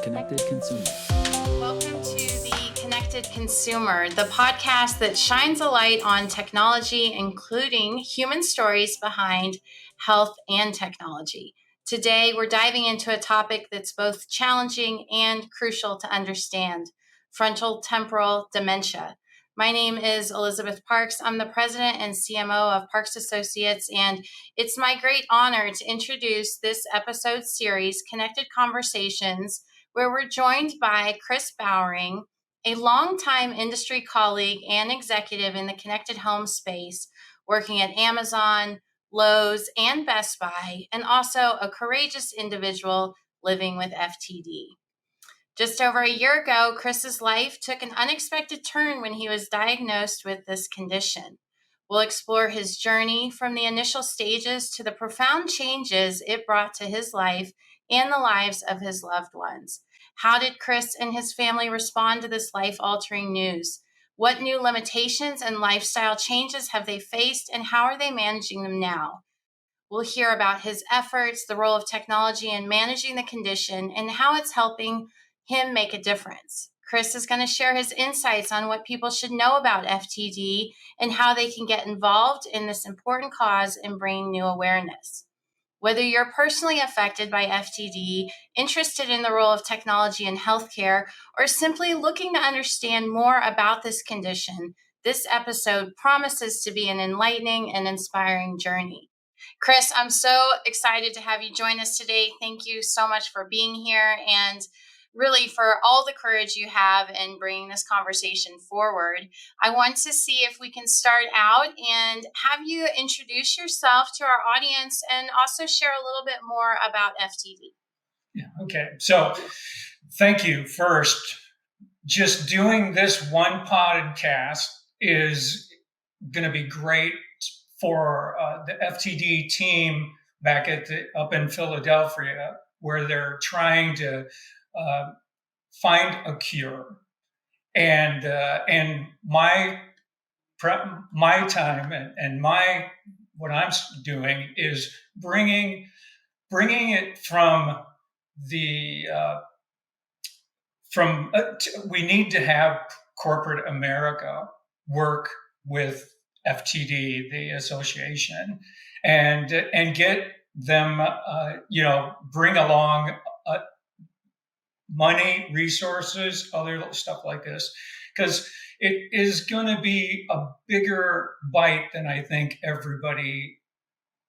Connected Consumer. Welcome to the Connected Consumer, the podcast that shines a light on technology, including human stories behind health and technology. Today, we're diving into a topic that's both challenging and crucial to understand: frontotemporal dementia. My name is Elizabeth Parks. I'm the president and CMO of Parks Associates, and it's my great honor to introduce this episode series, Connected Conversations, where we're joined by Kris Bowring, a longtime industry colleague and executive in the connected home space, working at Amazon, Lowe's, and Best Buy, and also a courageous individual living with FTD. Just over a year ago, Kris's life took an unexpected turn when he was diagnosed with this condition. We'll explore his journey from the initial stages to the profound changes it brought to his life and the lives of his loved ones. How did Kris and his family respond to this life-altering news? What new limitations and lifestyle changes have they faced, and how are they managing them now? We'll hear about his efforts, the role of technology in managing the condition, and how it's helping him make a difference. Kris is going to share his insights on what people should know about FTD and how they can get involved in this important cause and bring new awareness. Whether you're personally affected by FTD, interested in the role of technology in healthcare, or simply looking to understand more about this condition, this episode promises to be an enlightening and inspiring journey. Kris, I'm so excited to have you join us today. Thank you so much for being here and really for all the courage you have in bringing this conversation forward. I want to see if we can start out and have you introduce yourself to our audience and also share a little bit more about FTD. Yeah, okay. So thank you. First, just doing this one podcast is going to be great for the FTD team back up in Philadelphia, where they're trying to find a cure, and my time and what I'm doing is bringing it from the we need to have corporate America work with FTD, the association, and get them, bring along money, resources, other stuff like this, because it is going to be a bigger bite than I think everybody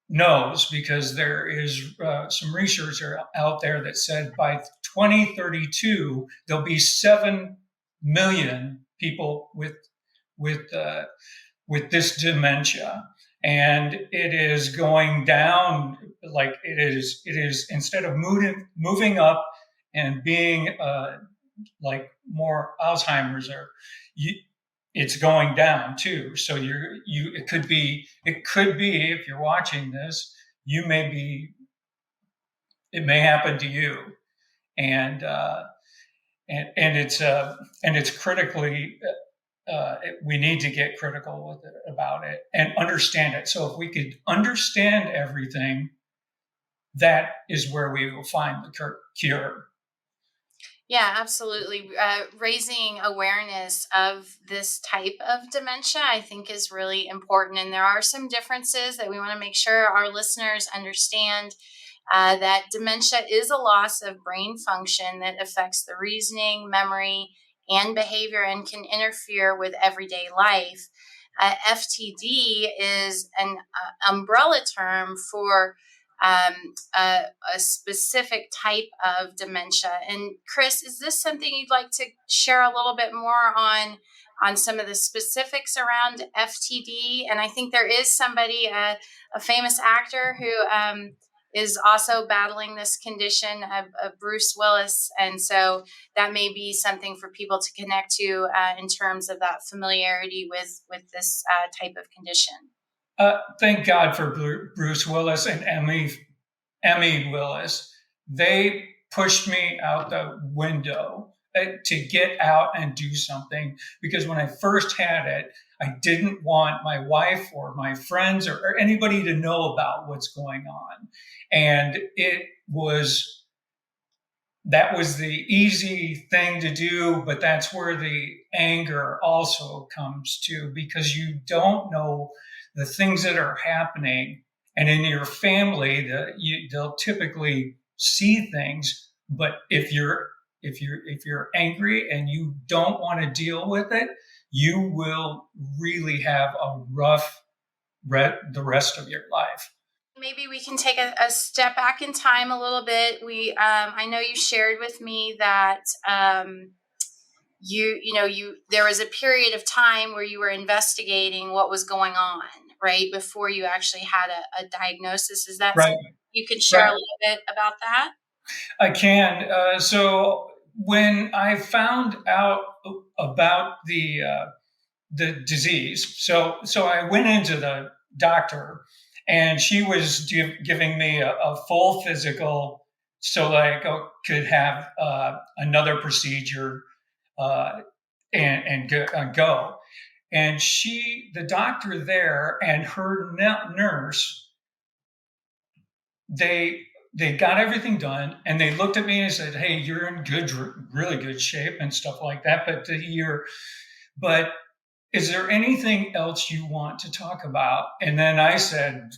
knows, because there is some research out there that said by 2032 there'll be 7 million people with this dementia, and it is going down. Like it is instead of moving up and being like more Alzheimer's, it's going down too. So it could be if you're watching this, it may happen to you, and it's critically. We need to get critical about it and understand it. So if we could understand everything, that is where we will find the cure. Yeah, absolutely. Raising awareness of this type of dementia, I think, is really important. And there are some differences that we want to make sure our listeners understand. That dementia is a loss of brain function that affects the reasoning, memory, and behavior and can interfere with everyday life. FTD is an umbrella term for a specific type of dementia. And Kris, is this something you'd like to share a little bit more on some of the specifics around FTD? And I think there is somebody, a famous actor who is also battling this condition, Bruce Willis. And so that may be something for people to connect to in terms of that familiarity with this type of condition. Thank God for Bruce Willis and Emmy Willis. They pushed me out the window to get out and do something, because when I first had it, I didn't want my wife or my friends or anybody to know about what's going on. And it was that was the easy thing to do, but that's where the anger also comes to, because you don't know the things that are happening. And in your family, they'll typically see things, but if you're angry and you don't want to deal with it, you will really have a rough the rest of your life. Maybe we can take a step back in time a little bit. I know you shared with me that there was a period of time where you were investigating what was going on, right, before you actually had a diagnosis. Is that Right, something you can share a right. little bit about that? I can. So when I found out about the disease, so I went into the doctor, and she was giving me a full physical, so like I could have another procedure uh, and go. And the doctor there, and her nurse, they they got everything done, and they looked at me and said, "Hey, you're in really good shape and stuff like that. But is there anything else you want to talk about?" And then I said,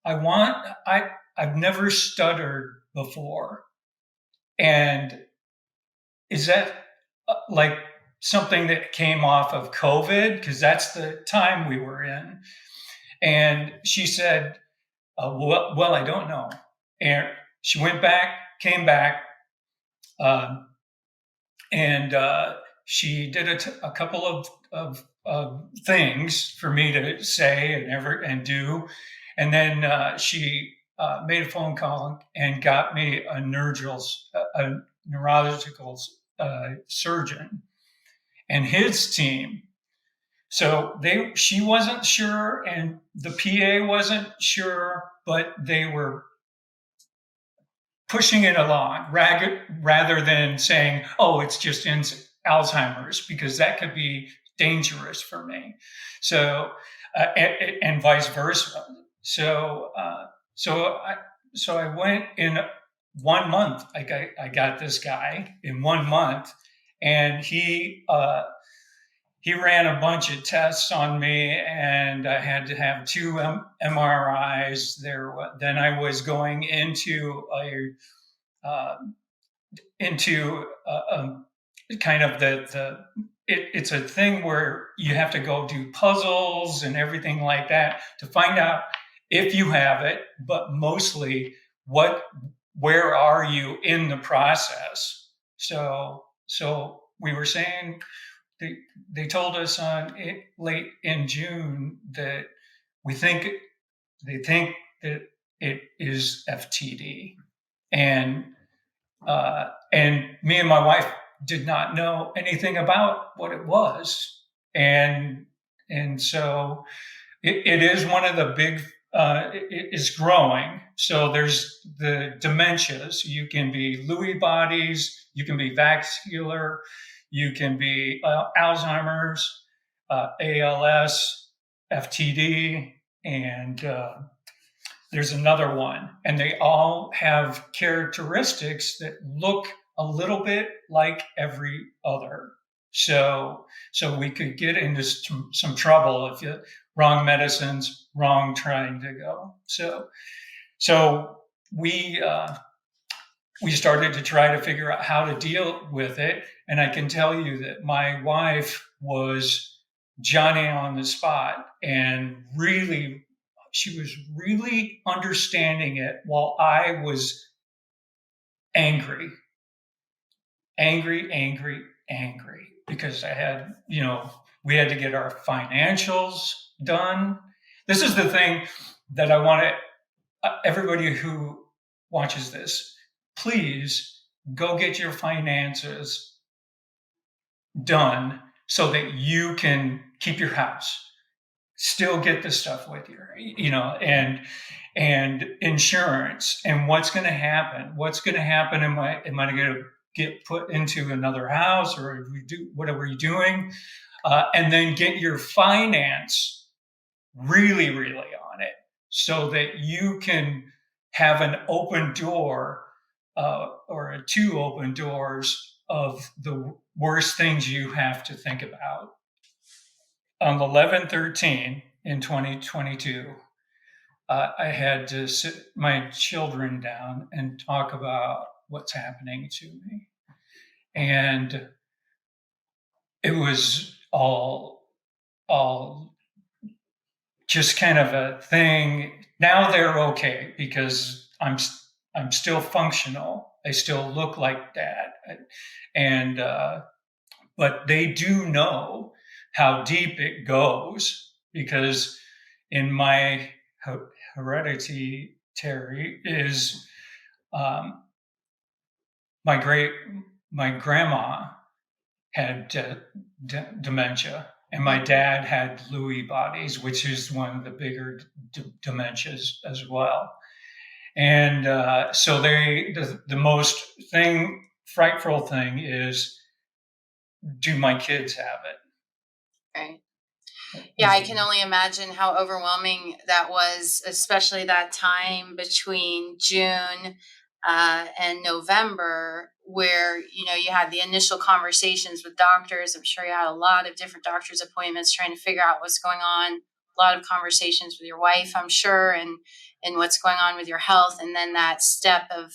"I want I've never stuttered before, and is that like something that came off of COVID, because that's the time we were in?" And she said, well, I don't know. And she went back, came back, um, and she did a couple of things for me to say and do. And then she made a phone call and got me a neurological surgeon and his team. So she wasn't sure, and the PA wasn't sure, but they were pushing it along rather than saying, "Oh, it's just in Alzheimer's," because that could be dangerous for me. So, and vice versa. So, I went in 1 month. I got this guy in 1 month, and he ran a bunch of tests on me, and I had to have two MRIs. Then I was going uh, into kind of it's a thing where you have to go do puzzles and everything like that to find out if you have it, but mostly where are you in the process. So we were saying, they told us late in June that we think they think that it is FTD, and and me and my wife did not know anything about what it was, and so it is one of the big. It is growing. So there's the dementias. You can be Lewy bodies. You can be vascular. You can be Alzheimer's, ALS, FTD, and there's another one, and they all have characteristics that look a little bit like every other. So we could get into some trouble if you wrong medicines, wrong trying to go. So we started to try to figure out how to deal with it, and I can tell you that my wife was Johnny on the spot, and she was really understanding it, while I was angry, angry, angry, angry, because we had to get our financials done. This is the thing that I want everybody who watches this, please go get your finances done so that you can keep your house, still get the stuff with you, and insurance, and what's going to happen. Am I going to get put into another house, or whatever you're doing, and then get your finance really, really on it, so that you can have an open door or two open doors of the worst things you have to think about. On 11/13 in 2022, I had to sit my children down and talk about what's happening to me. And it was all just kind of a thing. Now they're okay because I'm still functional. I still look like dad, and but they do know how deep it goes because in my hereditary is um, my grandma had dementia, and my dad had Lewy bodies, which is one of the bigger dementias as well. And so the most frightful thing is, do my kids have it? Right. Yeah, I can only imagine how overwhelming that was, especially that time between June and November, where you had the initial conversations with doctors. I'm sure you had a lot of different doctors' appointments trying to figure out what's going on. A lot of conversations with your wife, I'm sure, and what's going on with your health, and then that step of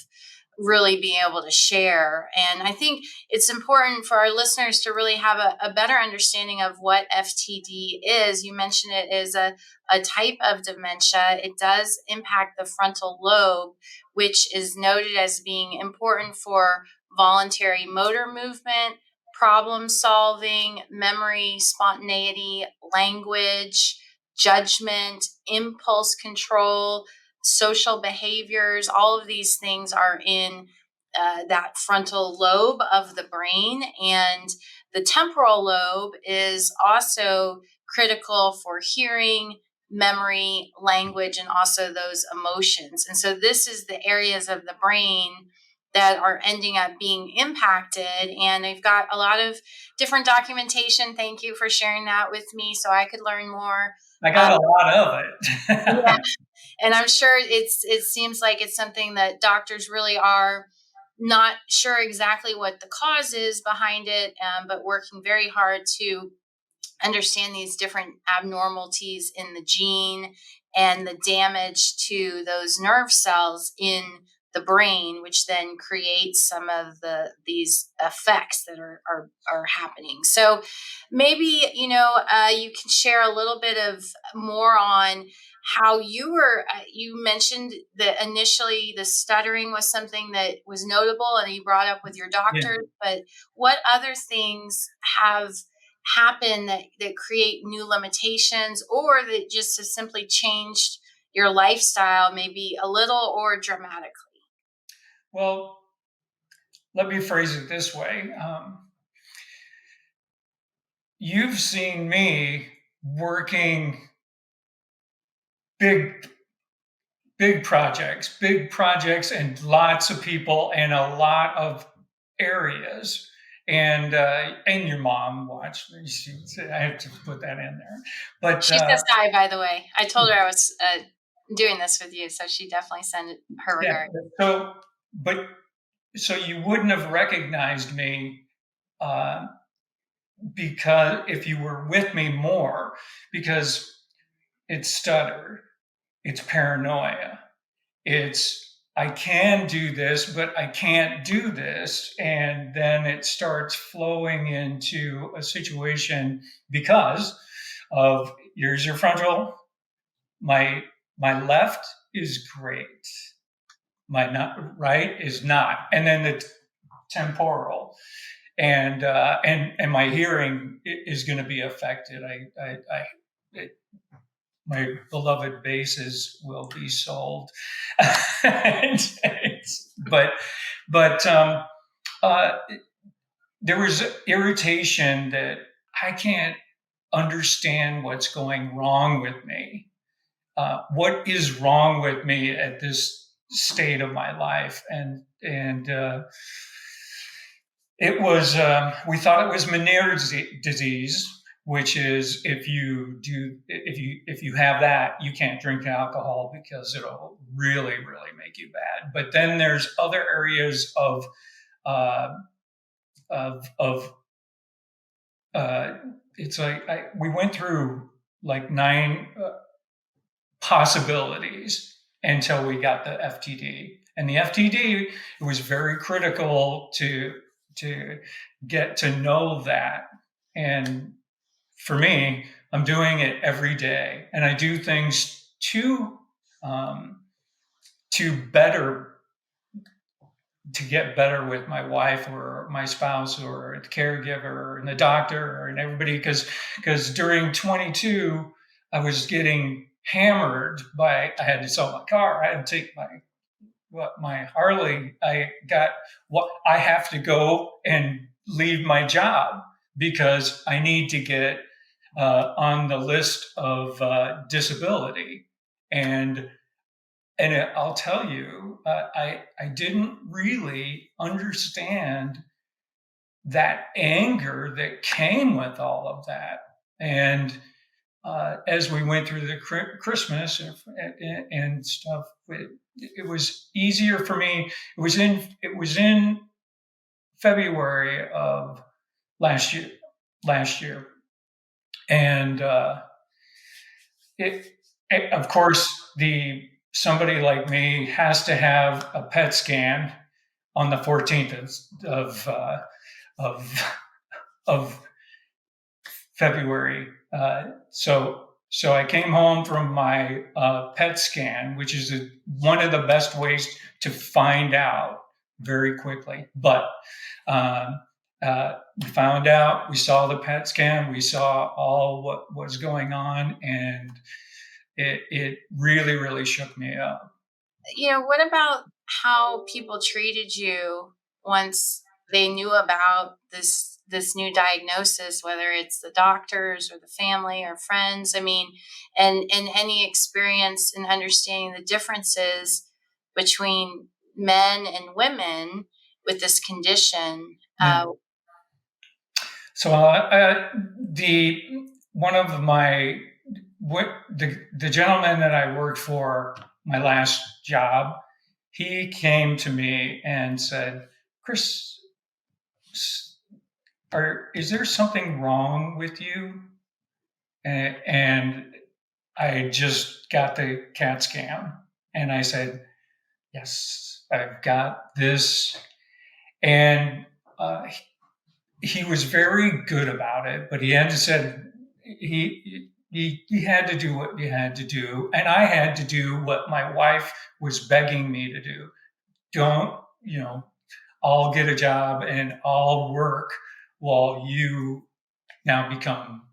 really being able to share. And I think it's important for our listeners to really have a better understanding of what FTD is. You mentioned it is a type of dementia. It does impact the frontal lobe, which is noted as being important for voluntary motor movement, problem solving, memory, spontaneity, language, judgment, impulse control, social behaviors. All of these things are in that frontal lobe of the brain. And the temporal lobe is also critical for hearing, memory, language, and also those emotions. And so this is the areas of the brain that are ending up being impacted. And they've got a lot of different documentation. Thank you for sharing that with me so I could learn more. I got a lot of it. Yeah. And I'm sure it seems like it's something that doctors really are not sure exactly what the cause is behind it, but working very hard to understand these different abnormalities in the gene and the damage to those nerve cells in the brain, which then creates some of these effects that are happening. So maybe you can share a little bit of more on how you mentioned that initially the stuttering was something that was notable and you brought up with your doctor, but what other things have happened that create new limitations or that just have simply changed your lifestyle, maybe a little or dramatically? Well, let me phrase it this way. You've seen me working big projects and lots of people and a lot of areas. And your mom watched me. I have to put that in there. But she says hi, by the way. I told her I was doing this with you, so she definitely sent her regard. So you wouldn't have recognized me because if you were with me more, because it's stutter, it's paranoia, it's I can do this, but I can't do this. And then it starts flowing into a situation because of here's your frontal. My left is great. My not right is not. And then the temporal. And my hearing is going to be affected. My beloved basses will be sold. but there was irritation that I can't understand what's going wrong with me. What is wrong with me at this state of my life? And it was we thought it was Meniere's disease. which is if you have that, you can't drink alcohol because it'll really, really make you bad. But then there's other areas uh, of it's like we went through like 9 possibilities until we got the FTD. And the FTD was very critical to get to know that. And for me, I'm doing it every day, and I do things um, to to get better with my wife or my spouse or the caregiver and the doctor and everybody, because during 22 I was getting hammered by, I had to sell my car, I had to take my Harley, I have to go and leave my job because I need to get on the list of disability. And I'll tell you, I didn't really understand that anger that came with all of that. And as we went through the Christmas and stuff, it was easier for me. It was in February of last year, and it, of course, the somebody like me has to have a PET scan on the 14th of of February. So I came home from my PET scan, which is one of the best ways to find out very quickly. But we found out, we saw the PET scan, we saw all what was going on, and it really, really shook me up. What about how people treated you once they knew about this new diagnosis, whether it's the doctors or the family or friends? I mean, and any experience in understanding the differences between men and women with this condition. Yeah. So the one of my the gentleman that I worked for my last job, he came to me and said, "Kris, is there something wrong with you?" And I just got the CAT scan, and I said, "Yes, I've got this." And he was very good about it, but he had to said he had to do what he had to do, and I had to do what my wife was begging me to do. Don't, I'll get a job and I'll work while you now become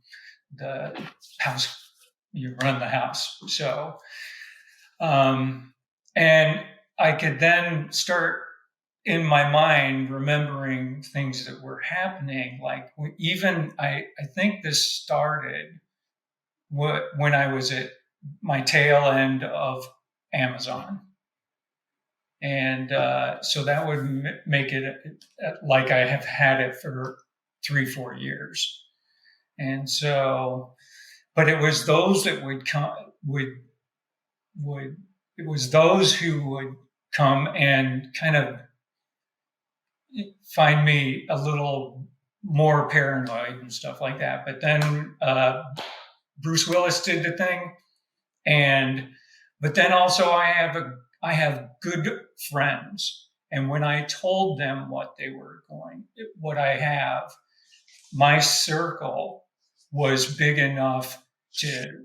the house, you run the house. So, and I could then start in my mind remembering things that were happening. Like even I think this started when I was at my tail end of Amazon. And so that would make it like I have had it for 3-4 years. And so, but it was those that would come, it was those who would come and kind of find me a little more paranoid and stuff like that. But then Bruce Willis did the thing, but then also I have good friends, and when I told them what I have, my circle was big enough to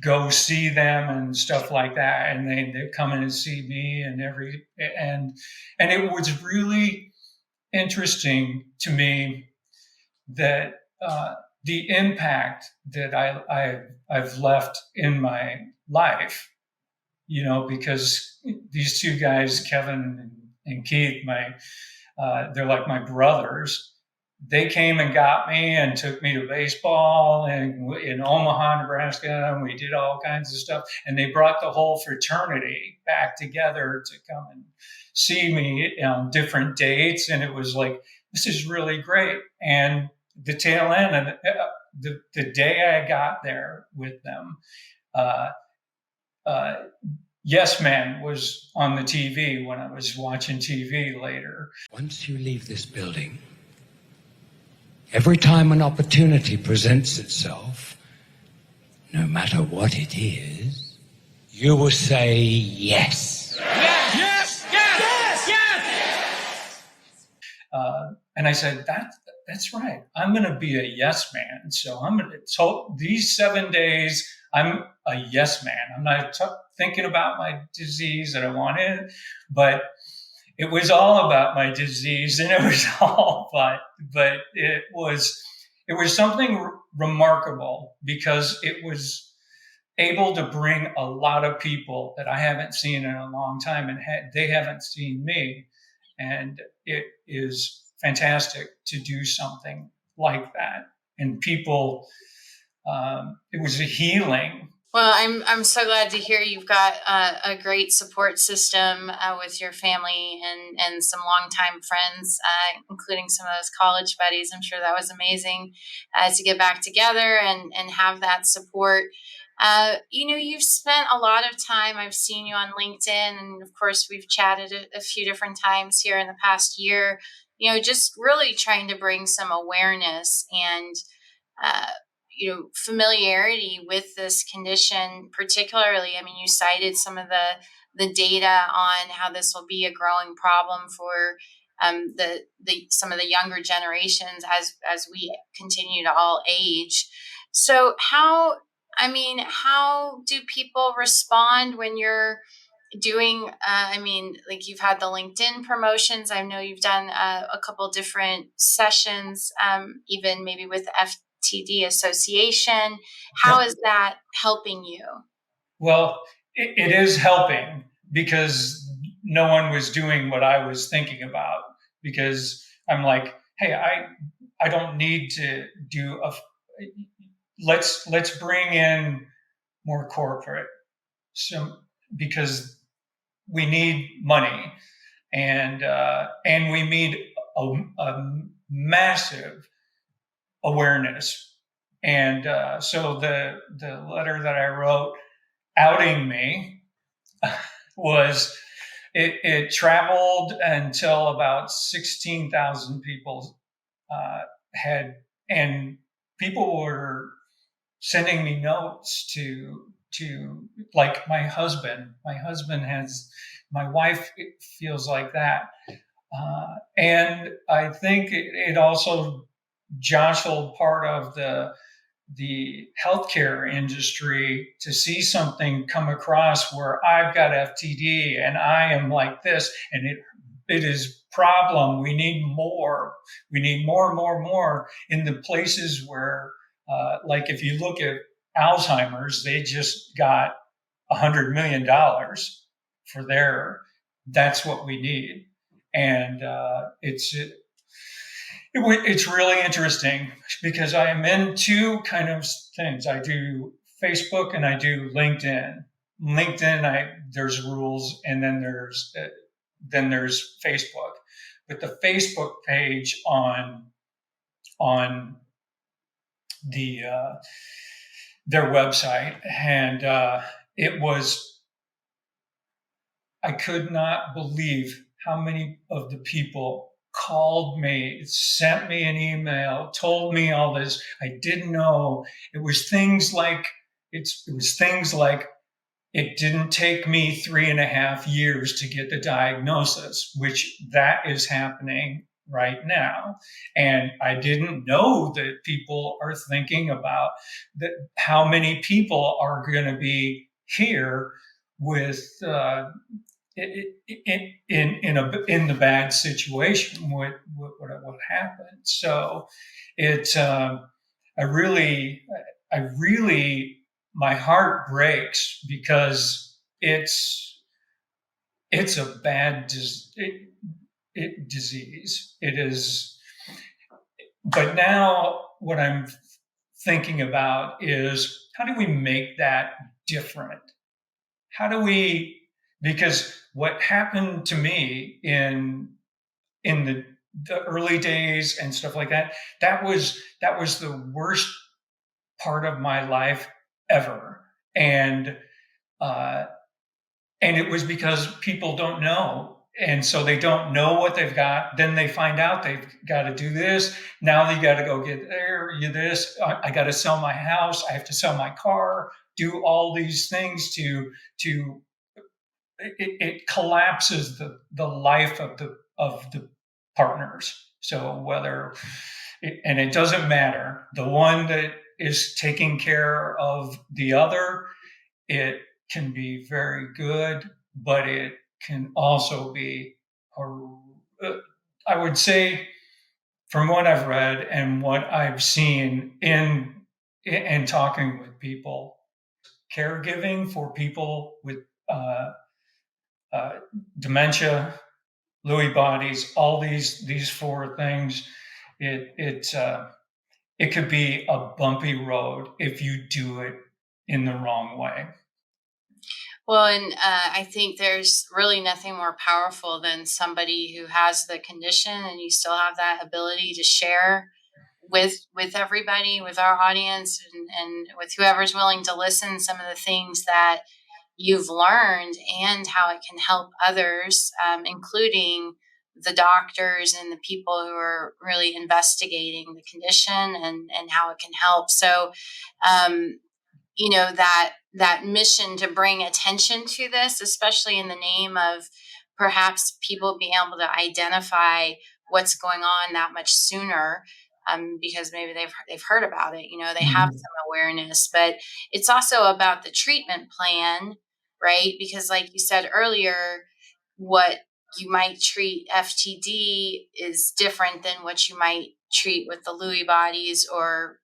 go see them and stuff like that, and they come in and see me and it was really interesting to me that the impact that I've left in my life, because these two guys, Kevin and Keith, they're like my brothers. They came and got me and took me to baseball and in Omaha, Nebraska, and we did all kinds of stuff. And they brought the whole fraternity back together to come and see me on different dates. And it was like, this is really great. And the tail end, and the day I got there with them, uh, uh, Yes Man was on the TV when I was watching TV later. Once you leave this building, every time an opportunity presents itself, no matter what it is, you will say yes. Yes! Yes! Yes! Yes! And I said, that's right. I'm going to be a yes man. So these 7 days, I'm a yes man. I'm not thinking about my disease that I wanted, but it was all about my disease, and it was all, but it was something remarkable because it was able to bring a lot of people that I haven't seen in a long time, and they haven't seen me. And it is fantastic to do something like that. And people, it was a healing. Well, I'm so glad to hear you've got a great support system with your family and some longtime friends, including some of those college buddies. I'm sure that was amazing to get back together and have that support. You've spent a lot of time. I've seen you on LinkedIn, and of course, we've chatted a few different times here in the past year. Just really trying to bring some awareness and uh, familiarity with this condition. Particularly, I mean, you cited some of the data on how this will be a growing problem for the some of the younger generations as we continue to all age. So how do people respond when you're doing, like you've had the LinkedIn promotions. I know you've done a couple different sessions, even maybe with FTD Association. How is that helping you? Well, it is helping because no one was doing what I was thinking about, because I'm like, hey, I don't need to do let's bring in more corporate, because we need money, and we need a massive awareness. And so the letter that I wrote outing me was it traveled until about 16,000 people and people were sending me notes to like my husband my wife feels like that, and I think it also jostled part of the healthcare industry to see something come across where I've got FTD and I am like this, and it is problem. We need more. We need more in the places where, like if you look at Alzheimer's, they just got $100 million for that's what we need. And it's really interesting because I am in two kind of things. I do Facebook and I do LinkedIn. LinkedIn, there's rules, and then there's Facebook. But the Facebook page on the their website, and I could not believe how many of the people called me, sent me an email, told me all this. I didn't know. It was things like it didn't take me 3.5 years to get the diagnosis, which that is happening right now. And I didn't know that people are thinking about that, how many people are going to be here with in the bad situation, what happened. So I really my heart breaks because it's a bad disease. It is. But now what I'm thinking about is, how do we make that different? How do we, because what happened to me in the early days and stuff like that, that was the worst part of my life ever. And it was because people don't know. And so they don't know what they've got. Then they find out they've got to do this. Now they got to go get there, you this. I got to sell my house. I have to sell my car. Do all these things to it collapses the life of the partners. So and it doesn't matter, the one that is taking care of the other, it can be very good, but it can also be, I would say, from what I've read and what I've seen in talking with people, caregiving for people with dementia, Lewy bodies, all these four things, it could be a bumpy road if you do it in the wrong way. Well, and I think there's really nothing more powerful than somebody who has the condition and you still have that ability to share with everybody, with our audience, and with whoever's willing to listen, some of the things that you've learned and how it can help others, including the doctors and the people who are really investigating the condition and how it can help. So, that mission to bring attention to this, especially in the name of perhaps people being able to identify what's going on that much sooner, because maybe they've heard about it, they have some awareness. But it's also about the treatment plan, right? Because like you said earlier, what you might treat FTD is different than what you might treat with the Lewy bodies or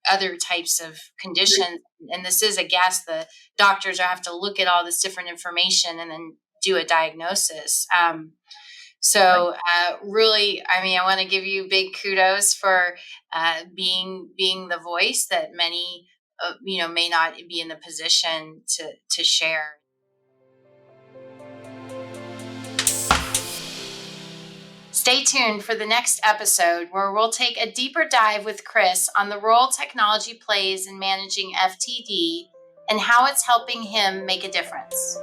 other types of conditions. And this is a guess. The doctors have to look at all this different information and then do a diagnosis. Really, I want to give you big kudos for being the voice that many, may not be in the position to share. Stay tuned for the next episode where we'll take a deeper dive with Kris on the role technology plays in managing FTD and how it's helping him make a difference.